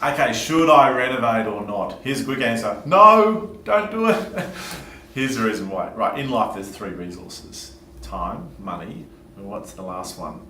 Okay, should I renovate or not? Here's a quick answer. No, don't do it. Here's the reason why. Right, in life there's three resources. Time, money, and what's the last one?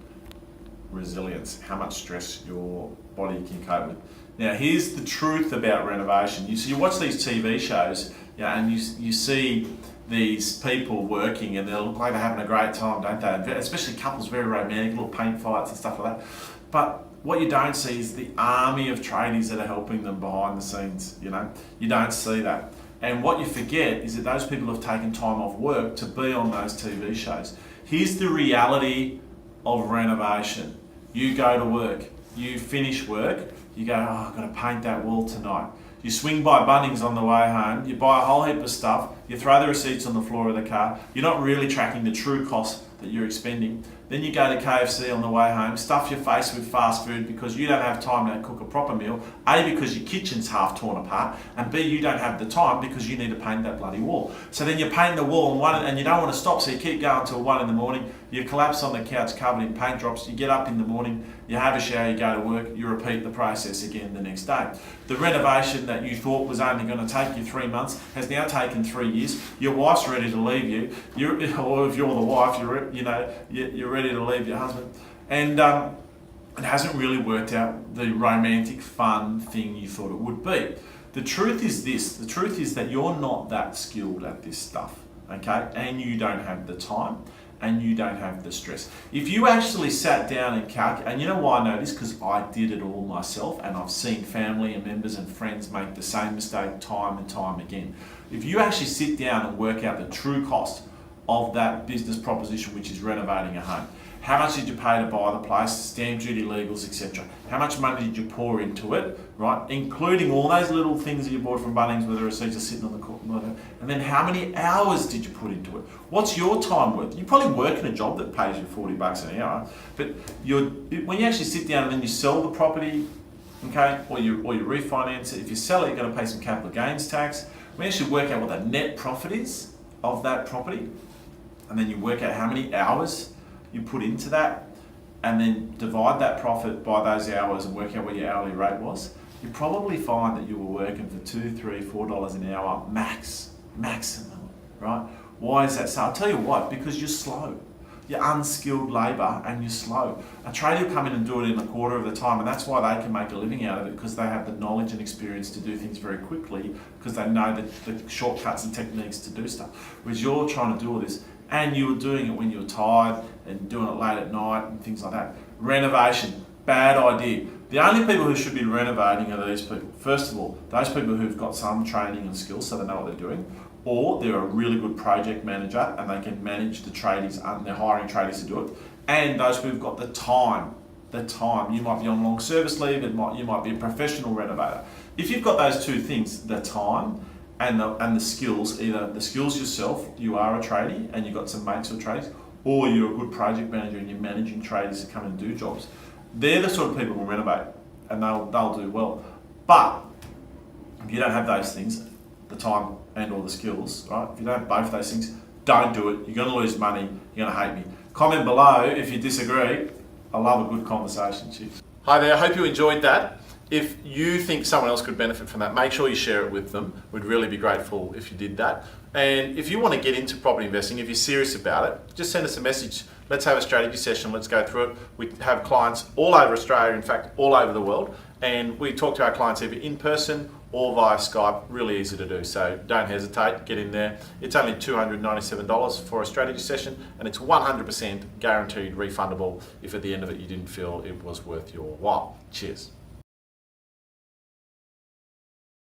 Resilience. How much stress your body can cope with. Now, here's the truth about renovation. You watch these TV shows, and you see these people working and they look like they're having a great time, don't they? Especially couples, very romantic, little paint fights and stuff like that. But what you don't see is the army of tradies that are helping them behind the scenes, You don't see that. And what you forget is that those people have taken time off work to be on those TV shows. Here's the reality of renovation. You go to work, you finish work, you go, I've got to paint that wall tonight. You swing by Bunnings on the way home, you buy a whole heap of stuff, you throw the receipts on the floor of the car, you're not really tracking the true cost that you're expending. Then you go to KFC on the way home, stuff your face with fast food because you don't have time to cook a proper meal. A, because your kitchen's half torn apart, and B, you don't have the time because you need to paint that bloody wall. So then you paint the wall and you don't want to stop, so you keep going till 1 a.m. You collapse on the couch covered in paint drops, you get up in the morning, you have a shower, you go to work, you repeat the process again the next day. The renovation that you thought was only going to take you 3 months has now taken 3 years. Your wife's ready to leave you, or if you're the wife, you're ready to leave your husband, and it hasn't really worked out the romantic, fun thing you thought it would be. The truth is this: the truth is that you're not that skilled at this stuff, okay? And you don't have the time, and you don't have the stress. If you actually sat down and calculated, and you know why I know this? Because I did it all myself, and I've seen family and members and friends make the same mistake time and time again. If you actually sit down and work out the true cost of that business proposition, which is renovating a home. How much did you pay to buy the place, stamp duty, legals, etc.? How much money did you pour into it, right? Including all those little things that you bought from Bunnings where the receipts are sitting on the corner. And then how many hours did you put into it? What's your time worth? You probably work in a job that pays you $40 an hour, but when you actually sit down and then you sell the property, okay, or you refinance it, if you sell it, you're going to pay some capital gains tax. We actually work out what the net profit is of that property, and then you work out how many hours you put into that, and then divide that profit by those hours and work out what your hourly rate was. You probably find that you were working for $2, $3, $4 an hour maximum, right? Why is that so? I'll tell you what, because you're slow. You're unskilled labour and you're slow. A tradie will come in and do it in a quarter of the time, and that's why they can make a living out of it, because they have the knowledge and experience to do things very quickly, because they know the shortcuts and techniques to do stuff. Whereas you're trying to do all this, and you were doing it when you were tired and doing it late at night and things like that. Renovation, bad idea. The only people who should be renovating are these people. First of all, those people who've got some training and skills so they know what they're doing, or they're a really good project manager and they can manage the tradies and they're hiring tradies to do it, and those who've got the time. You might be on long service leave, you might be a professional renovator. If you've got those two things, the time and the skills, either the skills yourself, you are a tradie and you've got some mates who are tradies, or you're a good project manager and you're managing tradies to come and do jobs, they're the sort of people who will renovate and they'll do well. But if you don't have those things, the time and all the skills, right? If you don't have both those things, don't do it. You're going to lose money. You're going to hate me. Comment below if you disagree. I love a good conversation. Cheers. Hi there. I hope you enjoyed that. If you think someone else could benefit from that, make sure you share it with them. We'd really be grateful if you did that. And if you want to get into property investing, if you're serious about it, just send us a message. Let's have a strategy session. Let's go through it. We have clients all over Australia, in fact, all over the world. And we talk to our clients either in person or via Skype. Really easy to do. So don't hesitate, get in there. It's only $297 for a strategy session, and it's 100% guaranteed refundable if at the end of it you didn't feel it was worth your while. Cheers.